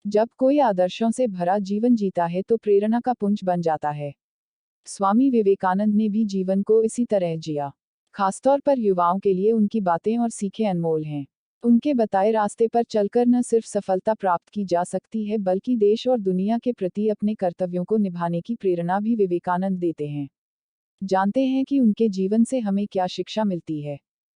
जब कोई आदर्शों से भरा जीवन जीता है तो प्रेरणा का पुंज बन जाता है। स्वामी विवेकानंद ने भी जीवन को इसी तरह जिया। खासतौर पर युवाओं के लिए उनकी बातें और सीखें अनमोल हैं। उनके बताए रास्ते पर चलकर न सिर्फ सफलता प्राप्त की जा सकती है बल्कि देश और दुनिया के प्रति अपने कर्तव्यों को निभाने की प्रेरणा भी विवेकानंद देते हैं। जानते हैं कि उनके जीवन से हमें क्या शिक्षा मिलती है।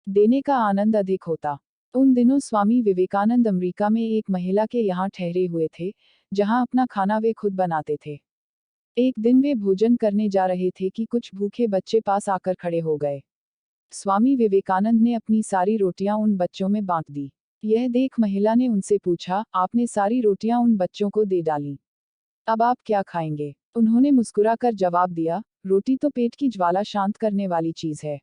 देने का आनंद अधिक होता। उन दिनों स्वामी विवेकानंद अमेरिका में एक महिला के यहाँ ठहरे हुए थे, जहाँ अपना खाना वे खुद बनाते थे। एक दिन वे भोजन करने जा रहे थे कि कुछ भूखे बच्चे पास आकर खड़े हो गए। स्वामी विवेकानंद ने अपनी सारी रोटियां उन बच्चों में बांट दी। यह देख महिला ने उनसे पूछा, आपने सारी रोटियां उन बच्चों को दे डाली, अब आप क्या खाएंगे? उन्होंने मुस्कुराकर जवाब दिया, रोटी तो पेट की ज्वाला शांत करने वाली चीज है।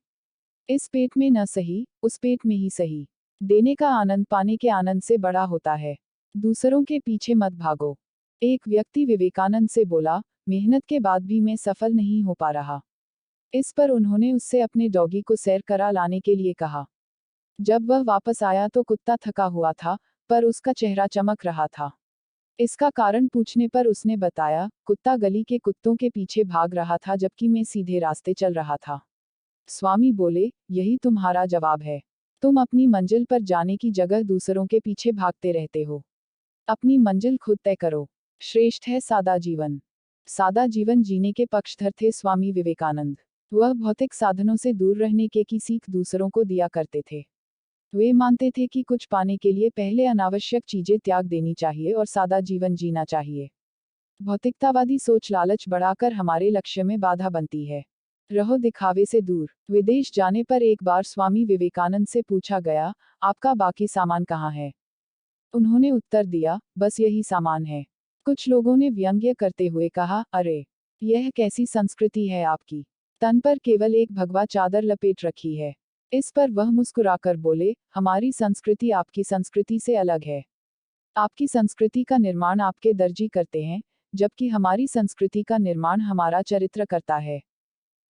इस पेट में न सही, उस पेट में ही सही। देने का आनंद पाने के आनंद से बड़ा होता है। दूसरों के पीछे मत भागो। एक व्यक्ति विवेकानंद से बोला, मेहनत के बाद भी मैं सफल नहीं हो पा रहा। इस पर उन्होंने उससे अपने डॉगी को सैर करा लाने के लिए कहा। जब वह वापस आया तो कुत्ता थका हुआ था, पर उसका चेहरा चमक रहा था। इसका कारण पूछने पर उसने बताया, कुत्ता गली के कुत्तों के पीछे भाग रहा था जबकि मैं सीधे रास्ते चल रहा था। स्वामी बोले, यही तुम्हारा जवाब है। तुम अपनी मंजिल पर जाने की जगह दूसरों के पीछे भागते रहते हो। अपनी मंजिल खुद तय करो। श्रेष्ठ है सादा जीवन। सादा जीवन जीने के पक्षधर थे स्वामी विवेकानंद। वह भौतिक साधनों से दूर रहने की सीख दूसरों को दिया करते थे। वे मानते थे कि कुछ पाने के लिए पहले अनावश्यक चीजें त्याग देनी चाहिए और सादा जीवन जीना चाहिए। भौतिकतावादी सोच लालच बढ़ाकर हमारे लक्ष्य में बाधा बनती है। रहो दिखावे से दूर। विदेश जाने पर एक बार स्वामी विवेकानंद से पूछा गया, आपका बाकी सामान कहाँ है? उन्होंने उत्तर दिया, बस यही सामान है। कुछ लोगों ने व्यंग्य करते हुए कहा, अरे, यह कैसी संस्कृति है आपकी? तन पर केवल एक भगवा चादर लपेट रखी है। इस पर वह मुस्कुराकर बोले, हमारी संस्कृति आपकी संस्कृति से अलग है। आपकी संस्कृति का निर्माण आपके दर्जी करते हैं, जबकि हमारी संस्कृति का निर्माण हमारा चरित्र करता है।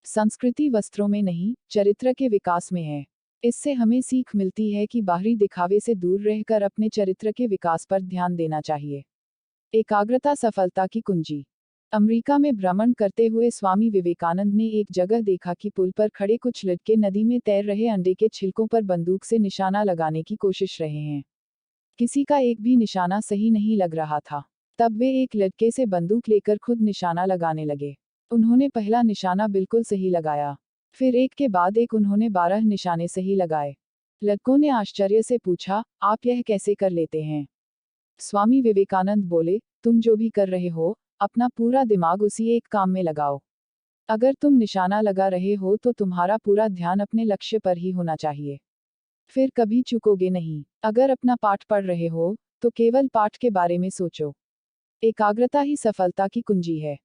संस्कृति वस्त्रों में नहीं, चरित्र के विकास में है। इससे हमें सीख मिलती है कि बाहरी दिखावे से दूर रहकर अपने चरित्र के विकास पर ध्यान देना चाहिए। एकाग्रता सफलता की कुंजी। अमेरिका में भ्रमण करते हुए स्वामी विवेकानंद ने एक जगह देखा कि पुल पर खड़े कुछ लड़के नदी में तैर रहे अंडे के छिलकों पर बंदूक से निशाना लगाने की कोशिश रहे हैं। किसी का एक भी निशाना सही नहीं लग रहा था। तब वे एक लड़के से बंदूक लेकर खुद निशाना लगाने लगे। उन्होंने पहला निशाना बिल्कुल सही लगाया। फिर एक के बाद एक उन्होंने 12 निशाने सही लगाए। लड़कों ने आश्चर्य से पूछा, आप यह कैसे कर लेते हैं? स्वामी विवेकानंद बोले, तुम जो भी कर रहे हो, अपना पूरा दिमाग उसी एक काम में लगाओ। अगर तुम निशाना लगा रहे हो तो तुम्हारा पूरा ध्यान अपने लक्ष्य पर ही होना चाहिए। फिर कभी चूकोगे नहीं। अगर अपना पाठ पढ़ रहे हो, तो केवल पाठ के बारे में सोचो। एकाग्रता ही सफलता की कुंजी है।